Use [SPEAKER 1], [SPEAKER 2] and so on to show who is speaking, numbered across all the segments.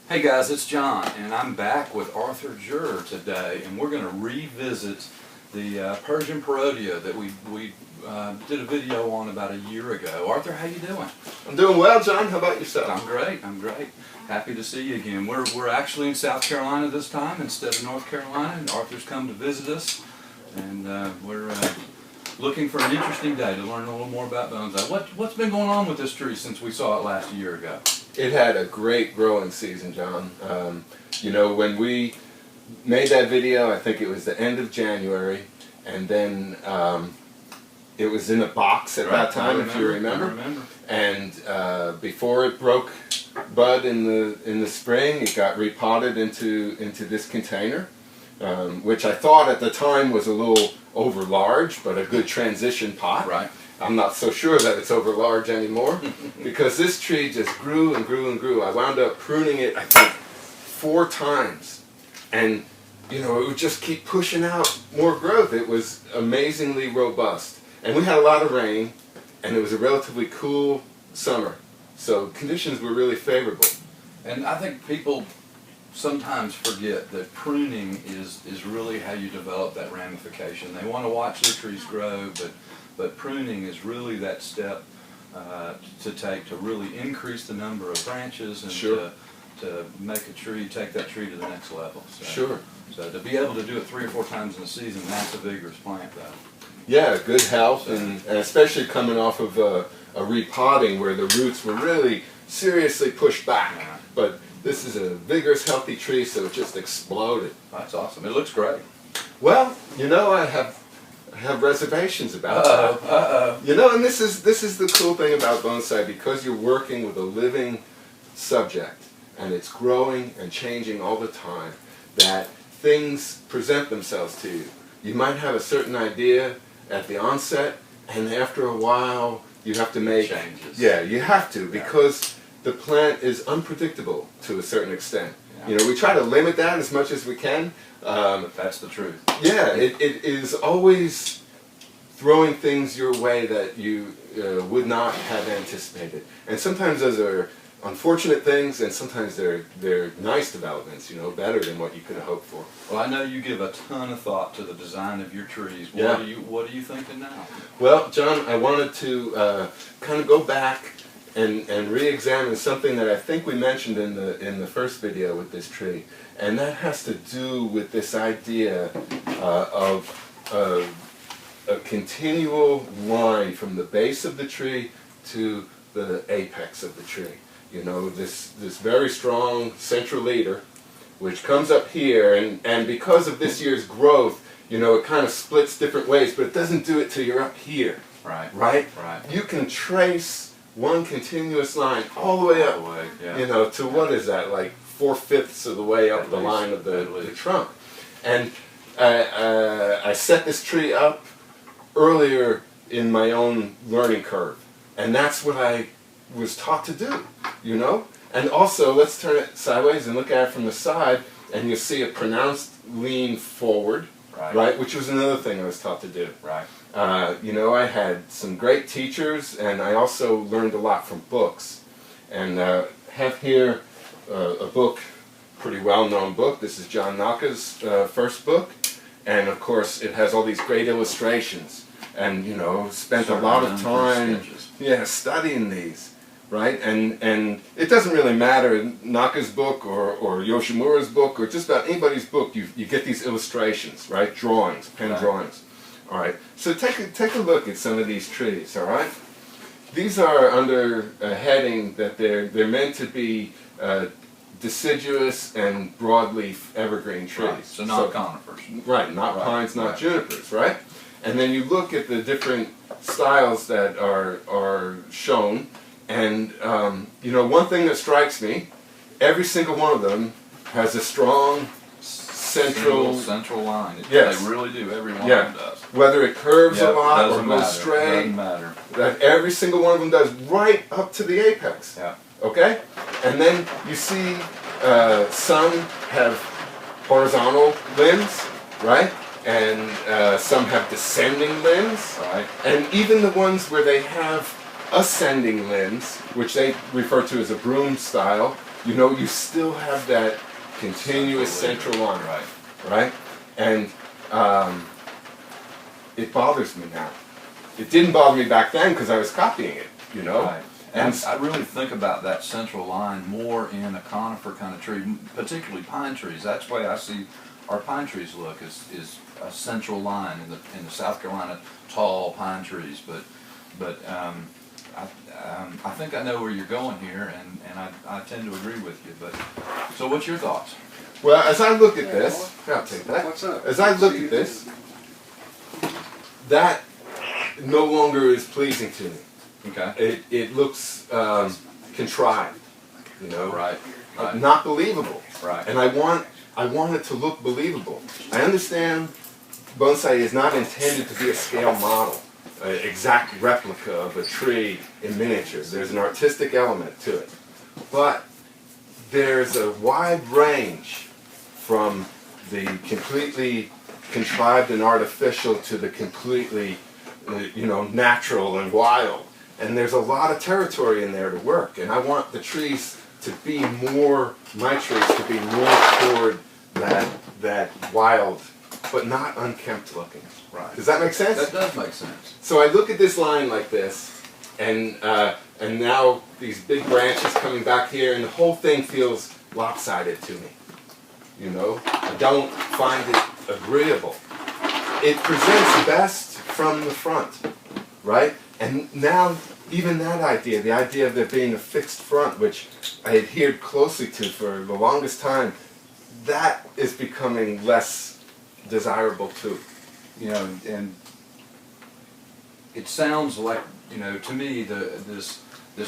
[SPEAKER 1] Hey guys, it's John, and I'm back with Arthur Joura today, and we're going to revisit the Persian Parrotia that we did a video on about a year ago. Arthur, how you doing?
[SPEAKER 2] I'm doing well, John. How about yourself?
[SPEAKER 1] I'm great. I'm great. Happy to see you again. We're actually in South Carolina this time instead of North Carolina, and Arthur's come to visit us, and we're looking for an interesting day to learn a little more about bonsai. What's been going on with this tree since we saw it last year ago?
[SPEAKER 2] It had a great growing season, John. You know, when we made that video, I think it was the end of January, and then it was in a box at that time, if you remember.
[SPEAKER 1] I remember.
[SPEAKER 2] And before it broke bud in the spring, it got repotted into this container, which I thought at the time was a little over large, but a good transition pot.
[SPEAKER 1] Right.
[SPEAKER 2] I'm not so sure that it's over large anymore because this tree just grew and grew and grew. I wound up pruning it, I think, 4 times. And, you know, it would just keep pushing out more growth. It was amazingly robust. And we had a lot of rain, and it was a relatively cool summer. So conditions were really favorable.
[SPEAKER 1] And I think people sometimes forget that pruning is really how you develop that ramification. They want to watch their trees grow, but pruning is really that step to take to really increase the number of branches and
[SPEAKER 2] Sure.
[SPEAKER 1] to make a tree, take that tree to the next level. So,
[SPEAKER 2] Sure.
[SPEAKER 1] So to be able to do it 3 or 4 times in a season, that's a vigorous plant though.
[SPEAKER 2] Yeah, good health, and especially coming off of a repotting where the roots were really seriously pushed back.
[SPEAKER 1] Yeah.
[SPEAKER 2] But this is a vigorous, healthy tree, so it just exploded.
[SPEAKER 1] That's awesome. It looks great.
[SPEAKER 2] Well, you know, I have reservations about that. You know, and this is the cool thing about bonsai, because you're working with a living subject and it's growing and changing all the time, that things present themselves to you. You might have a certain idea at the onset, and after a while you have to make
[SPEAKER 1] changes.
[SPEAKER 2] Yeah, you have to, because the plant is unpredictable to a certain extent.
[SPEAKER 1] Yeah.
[SPEAKER 2] You know, we try to limit that as much as we can.
[SPEAKER 1] But that's the truth.
[SPEAKER 2] Yeah, it is always throwing things your way that you would not have anticipated. And sometimes those are unfortunate things, and sometimes they're nice developments, you know, better than what you could have hoped for.
[SPEAKER 1] Well, I know you give a ton of thought to the design of your trees.
[SPEAKER 2] Yeah.
[SPEAKER 1] What are you thinking now?
[SPEAKER 2] Well, John, I wanted to kind of go back and re-examine something that I think we mentioned in the first video with this tree, and that has to do with this idea of a continual line from the base of the tree to the apex of the tree. You know, this very strong central leader, which comes up here, and because of this year's growth, you know, it kind of splits different ways, but it doesn't do it till you're up here.
[SPEAKER 1] Right.
[SPEAKER 2] Right?
[SPEAKER 1] Right.
[SPEAKER 2] You can trace one continuous line all the way up,
[SPEAKER 1] Yeah.
[SPEAKER 2] you know, to what is that, like 4/5 of the way up
[SPEAKER 1] At
[SPEAKER 2] the
[SPEAKER 1] least,
[SPEAKER 2] line of the
[SPEAKER 1] at least.
[SPEAKER 2] trunk. And I set this tree up earlier in my own learning curve, and that's what I was taught to do, you know? And also, let's turn it sideways and look at it from the side, and you'll see a pronounced lean forward, right? Which was another thing I was taught to do.
[SPEAKER 1] Right.
[SPEAKER 2] You know, I had some great teachers, and I also learned a lot from books. And have here a book, pretty well-known book. This is John Naka's first book, and of course it has all these great illustrations. And you know, spent a lot of time, studying these, right? And it doesn't really matter, Naka's book or Yoshimura's book or just about anybody's book. You get these illustrations, right? Drawings, pen drawings. All right. So take a look at some of these trees. All right. These are under a heading that they're meant to be deciduous and broadleaf evergreen trees.
[SPEAKER 1] Right. So not conifers.
[SPEAKER 2] Right. Not pines, not junipers. Right. And then you look at the different styles that are shown, and you know, one thing that strikes me, every single one of them has a strong central
[SPEAKER 1] line.
[SPEAKER 2] Yes.
[SPEAKER 1] They really do. Every one of them does.
[SPEAKER 2] Whether it curves a lot or
[SPEAKER 1] Doesn't
[SPEAKER 2] goes
[SPEAKER 1] matter.
[SPEAKER 2] straight,
[SPEAKER 1] Doesn't matter.
[SPEAKER 2] that every single one of them does, right up to the apex.
[SPEAKER 1] Yeah.
[SPEAKER 2] Okay? And then you see some have horizontal limbs, right? And some have descending limbs.
[SPEAKER 1] Right.
[SPEAKER 2] And even the ones where they have ascending limbs, which they refer to as a broom style, you know, you still have that continuous central line, right? And it bothers me now. It didn't bother me back then because I was copying it, you know?
[SPEAKER 1] Right. And I really think about that central line more in a conifer kind of tree, particularly pine trees. That's the way I see our pine trees look, is a central line in the South Carolina tall pine trees. But I think I know where you're going here, and I tend to agree with you. But so, what's your thoughts?
[SPEAKER 2] Well, as I look at this, I'll take that.
[SPEAKER 3] What's up?
[SPEAKER 2] As I look at this, that no longer is pleasing to me.
[SPEAKER 1] Okay.
[SPEAKER 2] It looks contrived, you know,
[SPEAKER 1] Right.
[SPEAKER 2] not believable.
[SPEAKER 1] Right.
[SPEAKER 2] And I want it to look believable. I understand bonsai is not intended to be a scale model, an exact replica of a tree in miniature. There's an artistic element to it, but there's a wide range from the completely contrived and artificial to the completely, you know, natural and wild. And there's a lot of territory in there to work. And I want the trees to be more, my trees to be more toward that wild, but not unkempt looking.
[SPEAKER 1] Right.
[SPEAKER 2] Does that make sense?
[SPEAKER 1] That does make sense.
[SPEAKER 2] So I look at this line like this, and now these big branches coming back here, and the whole thing feels lopsided to me. You know, I don't find it agreeable. It presents best from the front, right? And now, even that idea, the idea of there being a fixed front, which I adhered closely to for the longest time, that is becoming less desirable too.
[SPEAKER 1] You know, and it sounds like, you know, to me, this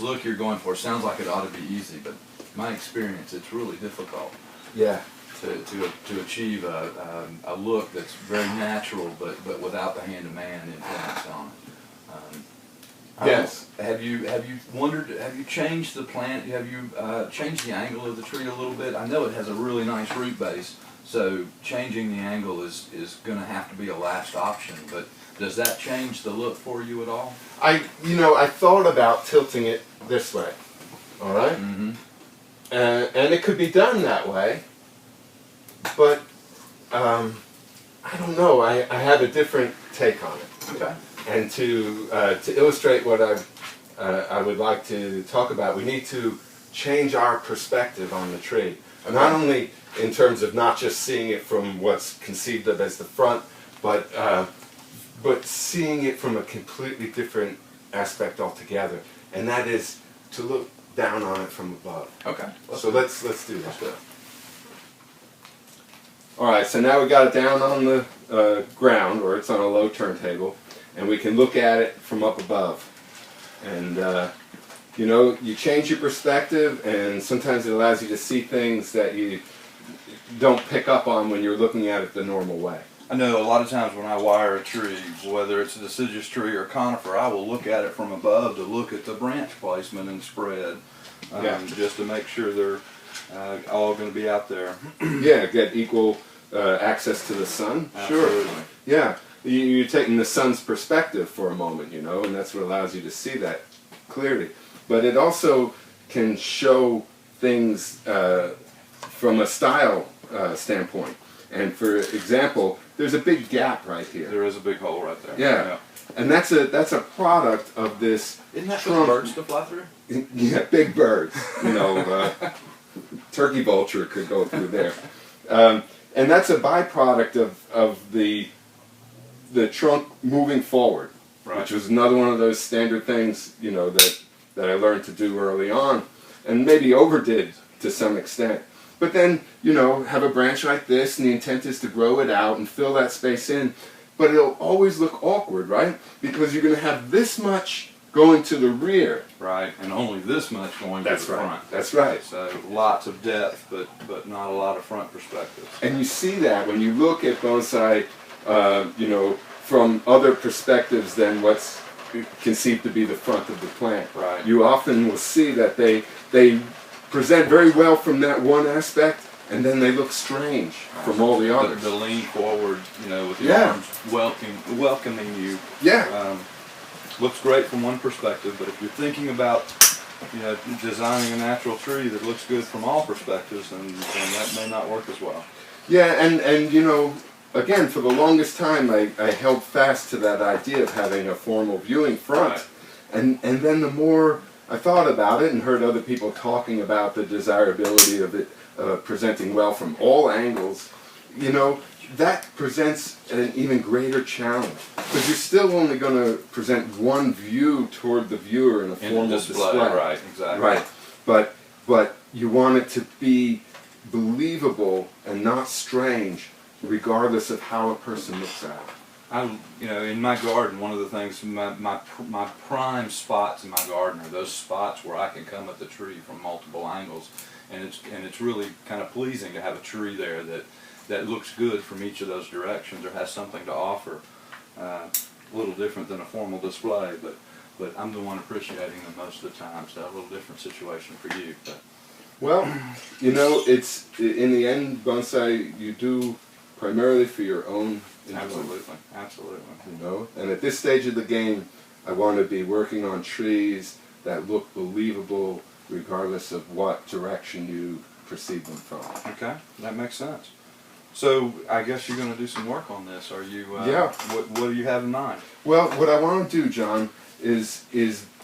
[SPEAKER 1] look you're going for sounds like it ought to be easy, but my experience, it's really difficult.
[SPEAKER 2] Yeah.
[SPEAKER 1] To achieve a look that's very natural, but without the hand of man influence on it.
[SPEAKER 2] Yes.
[SPEAKER 1] Have you wondered? Have you changed the plant? Have you changed the angle of the tree a little bit? I know it has a really nice root base, so changing the angle is going to have to be a last option. But does that change the look for you at all?
[SPEAKER 2] I thought about tilting it this way. All right.
[SPEAKER 1] Mm-hmm.
[SPEAKER 2] And it could be done that way. But I don't know. I have a different take on it.
[SPEAKER 1] Okay.
[SPEAKER 2] And to illustrate what I would like to talk about, we need to change our perspective on the tree. Not only in terms of not just seeing it from what's conceived of as the front, but seeing it from a completely different aspect altogether. And that is to look down on it from above.
[SPEAKER 1] Okay.
[SPEAKER 2] So let's do that. All right, so now we got it down on the ground, or it's on a low turntable, and we can look at it from up above. And you know, you change your perspective, and sometimes it allows you to see things that you don't pick up on when you're looking at it the normal way.
[SPEAKER 1] I know a lot of times when I wire a tree, whether it's a deciduous tree or a conifer, I will look at it from above to look at the branch placement and spread, just to make sure they're all going to be out there.
[SPEAKER 2] Yeah, get equal access to the sun.
[SPEAKER 1] Absolutely.
[SPEAKER 2] Sure. Yeah, you're taking the sun's perspective for a moment, you know, and that's what allows you to see that clearly. But it also can show things from a style standpoint. And for example, there's a big gap right here.
[SPEAKER 1] There is a big hole right there.
[SPEAKER 2] Yeah. And that's a product of this.
[SPEAKER 1] Isn't that for the birds to fly through?
[SPEAKER 2] Yeah, big birds. You know, turkey vulture could go through there. And that's a byproduct of the trunk moving forward,
[SPEAKER 1] right,
[SPEAKER 2] which was another one of those standard things, you know, that I learned to do early on, and maybe overdid to some extent. But then, you know, have a branch like this, and the intent is to grow it out and fill that space in. But it'll always look awkward, right? Because you're going to have this much going to the rear.
[SPEAKER 1] Right, and only this much going to the front.
[SPEAKER 2] That's right.
[SPEAKER 1] So lots of depth, but not a lot of front perspective.
[SPEAKER 2] And you see that when you look at bonsai, you know, from other perspectives than what's conceived to be the front of the plant.
[SPEAKER 1] Right.
[SPEAKER 2] You often will see that they present very well from that one aspect, and then they look strange from all the others.
[SPEAKER 1] The lean forward, you know, with the arms welcoming you.
[SPEAKER 2] Yeah.
[SPEAKER 1] Looks great from one perspective, but if you're thinking about you know, designing a natural tree that looks good from all perspectives, and that may not work as well.
[SPEAKER 2] Yeah, and you know, again, for the longest time, I held fast to that idea of having a formal viewing front.
[SPEAKER 1] Right.
[SPEAKER 2] And then the more I thought about it and heard other people talking about the desirability of it presenting well from all angles, you know, that presents an even greater challenge. Because you're still only going to present one view toward the viewer in a formal display.
[SPEAKER 1] Right, exactly.
[SPEAKER 2] Right. But you want it to be believable and not strange, regardless of how a person looks at it.
[SPEAKER 1] You know, in my garden, one of the things, my prime spots in my garden are those spots where I can come at the tree from multiple angles, and it's really kind of pleasing to have a tree there that looks good from each of those directions or has something to offer. A little different than a formal display, but I'm the one appreciating them most of the time, so a little different situation for you. But.
[SPEAKER 2] Well, you know, it's in the end, bonsai you do primarily for your own enjoyment.
[SPEAKER 1] Absolutely.
[SPEAKER 2] You know, and at this stage of the game, I want to be working on trees that look believable, regardless of what direction you perceive them from.
[SPEAKER 1] Okay, that makes sense. So I guess you're going to do some work on this. Are you?
[SPEAKER 2] Yeah.
[SPEAKER 1] What do you have in mind?
[SPEAKER 2] Well, what I want to do, John, is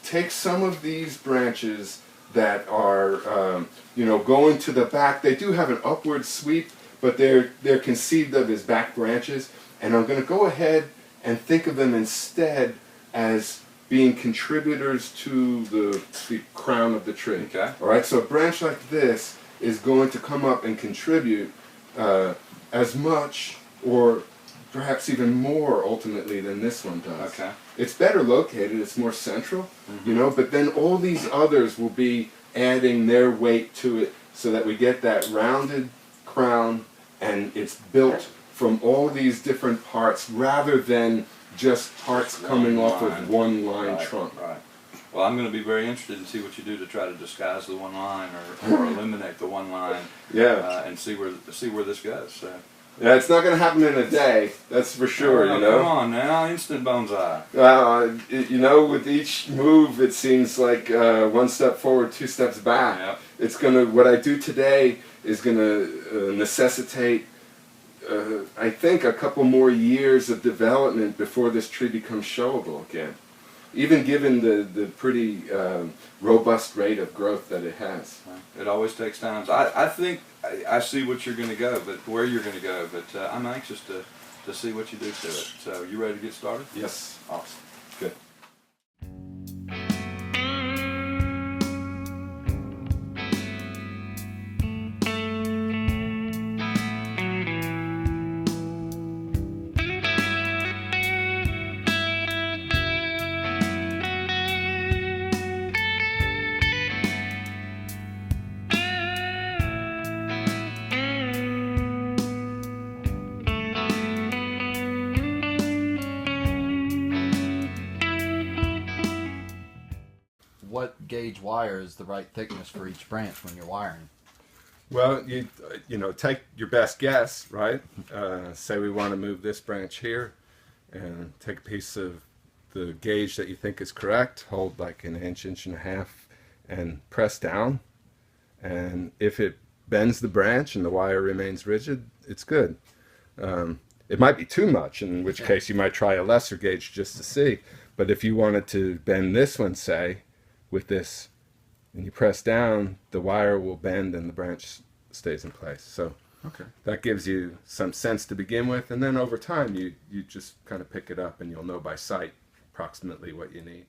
[SPEAKER 2] take some of these branches that are, you know, going to the back. They do have an upward sweep, but they're conceived of as back branches, and I'm going to go ahead and think of them instead as being contributors to the crown of the tree.
[SPEAKER 1] Okay.
[SPEAKER 2] All right. So a branch like this is going to come up and contribute as much, or perhaps even more, ultimately, than this one does.
[SPEAKER 1] Okay.
[SPEAKER 2] It's better located. It's more central, you know. But then all these others will be adding their weight to it, so that we get that rounded crown, and it's built from all these different parts rather than just parts coming off of one line trunk.
[SPEAKER 1] Right. Well, I'm going to be very interested to see what you do to try to disguise the one line or eliminate the one line.
[SPEAKER 2] Yeah.
[SPEAKER 1] And see where this goes. So.
[SPEAKER 2] Yeah, it's not going to happen in a day. That's for sure. You know.
[SPEAKER 1] Come on now, instant bonsai.
[SPEAKER 2] You know, with each move, it seems like one step forward, two steps back.
[SPEAKER 1] Yep.
[SPEAKER 2] It's gonna. What I do today is going to necessitate, I think, a couple more years of development before this tree becomes showable again. Even given the pretty robust rate of growth that it has.
[SPEAKER 1] It always takes time. I think I see what you're going to go, but where you're going to go. But I'm anxious to see what you do to it. So, you ready to get started?
[SPEAKER 2] Yes.
[SPEAKER 1] Awesome.
[SPEAKER 2] Good.
[SPEAKER 3] What gauge wire is the right thickness for each branch when you're wiring?
[SPEAKER 2] Well, you know, take your best guess, right? Say we want to move this branch here, and take a piece of the gauge that you think is correct, hold like an inch, inch and a half, and press down. And if it bends the branch and the wire remains rigid, it's good. It might be too much, in which case you might try a lesser gauge just to see. But if you wanted to bend this one, say, with this, and you press down, the wire will bend and the branch stays in place. So that gives you some sense to begin with, and then over time you just kind of pick it up and you'll know by sight approximately what you need.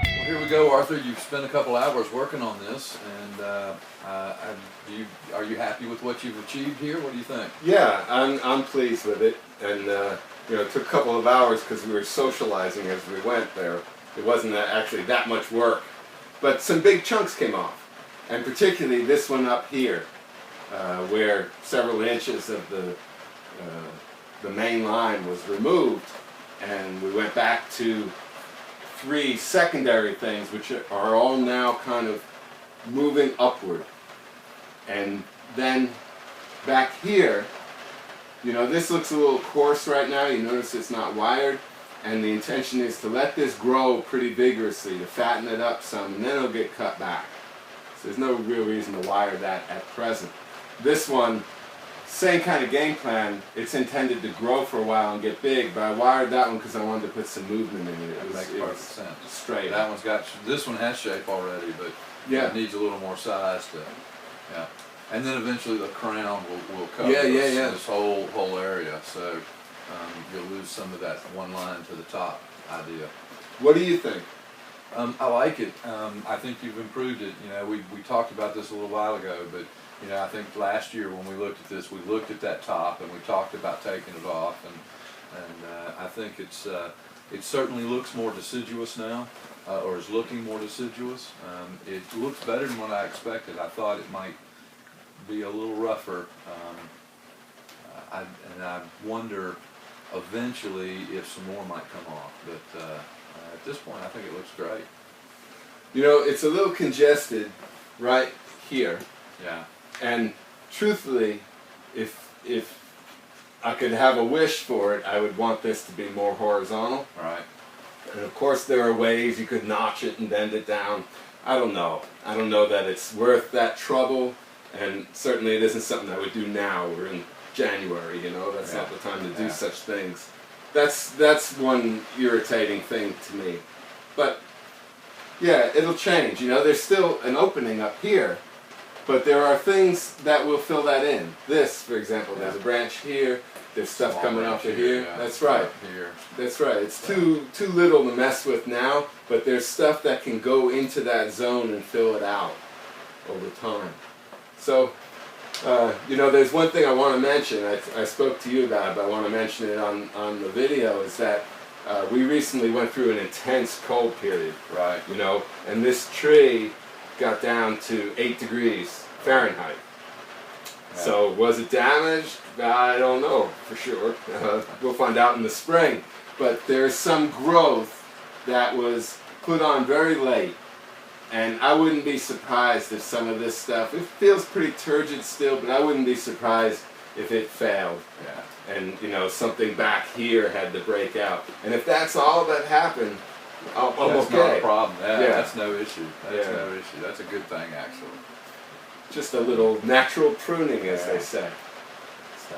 [SPEAKER 1] Well, here we go, Arthur. You've spent a couple hours working on this, and are you happy with what you've achieved here? What do you think?
[SPEAKER 2] Yeah, I'm pleased with it, and you know, it took a couple of hours because we were socializing as we went there. It wasn't actually that much work, but some big chunks came off, and particularly this one up here, where several inches of the main line was removed, and we went back to 3 secondary things, which are all now kind of moving upward. And then back here, you know, this looks a little coarse right now. You notice it's not wired. And the intention is to let this grow pretty vigorously, to fatten it up some, and then it'll get cut back. So there's no real reason to wire that at present. This one, same kind of game plan. It's intended to grow for a while and get big, but I wired that one because I wanted to put some movement in it.
[SPEAKER 1] That makes perfect sense.
[SPEAKER 2] Straight.
[SPEAKER 1] That one's got, this one has shape already, but
[SPEAKER 2] yeah,
[SPEAKER 1] it needs a little more size to, yeah. And then eventually the crown will cover this whole area, so you'll lose some of that one line to the top idea.
[SPEAKER 2] What do you think?
[SPEAKER 1] I like it. I think you've improved it. You know, we talked about this a little while ago, but you know, I think last year when we looked at this, we looked at that top and we talked about taking it off, and I think it certainly looks more deciduous now, or is looking more deciduous. It looks better than what I expected. I thought it might be a little rougher, and I wonder eventually if some more might come off, but at this point I think it looks great.
[SPEAKER 2] You know, it's a little congested right here.
[SPEAKER 1] Yeah.
[SPEAKER 2] And truthfully, if I could have a wish for it, I would want this to be more horizontal.
[SPEAKER 1] Right.
[SPEAKER 2] And of course there are ways you could notch it and bend it down. I don't know. I don't know that it's worth that trouble, and certainly it isn't something I would do now. We're in January, you know, that's not the time to do such things. That's one irritating thing to me. But yeah, it'll change. You know, there's still an opening up here, but there are things that will fill that in. This, for example, there's a branch here, there's stuff coming off of here. That's right.
[SPEAKER 1] Here.
[SPEAKER 2] That's right. It's too little to mess with now, but there's stuff that can go into that zone and fill it out over time. So, you know, there's one thing I want to mention. I spoke to you about it, but I want to mention it on the video, is that we recently went through an intense cold period.
[SPEAKER 1] Right.
[SPEAKER 2] You know, and this tree got down to 8 degrees Fahrenheit. Yeah. So was it damaged? I don't know for sure. We'll find out in the spring. But there's some growth that was put on very late. And I wouldn't be surprised if some of this stuff, it feels pretty turgid still, but I wouldn't be surprised if it failed. Yeah. And, you know, something back here had to break out. And if that's all that happened, I'm
[SPEAKER 1] that's
[SPEAKER 2] okay.
[SPEAKER 1] Not a problem. Yeah, that's no issue. That's no issue. That's a good thing, actually.
[SPEAKER 2] Just a little natural pruning, as they say.
[SPEAKER 1] So,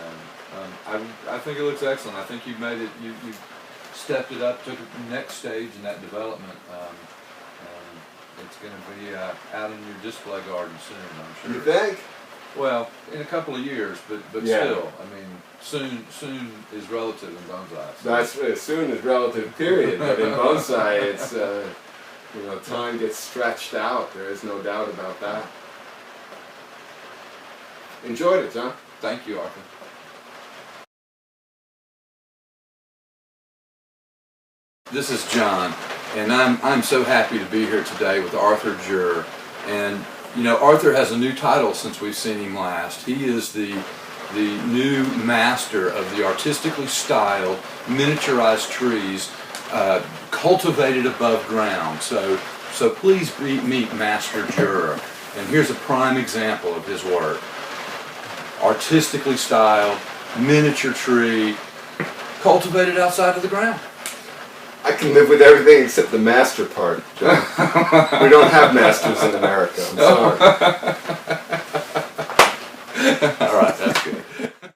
[SPEAKER 1] I think it looks excellent. I think you've made it, you stepped it up, took it to the next stage in that development. It's going to be out in your display garden soon, I'm sure.
[SPEAKER 2] You think?
[SPEAKER 1] Well, in a couple of years, but still, I mean, soon is relative in bonsai. So.
[SPEAKER 2] That's soon is relative, period. But in bonsai, it's you know, time gets stretched out. There is no doubt about that. Enjoyed it, John.
[SPEAKER 1] Thank you, Arthur. This is John, and I'm so happy to be here today with Arthur Joura. And you know, Arthur has a new title since we've seen him last. He is the new master of the artistically styled, miniaturized trees cultivated above ground. So please meet Master Joura. And here's a prime example of his work. Artistically styled, miniature tree, cultivated outside of the ground.
[SPEAKER 2] I can live with everything except the master part, John. We don't have masters in America, I'm sorry.
[SPEAKER 1] All right, that's good.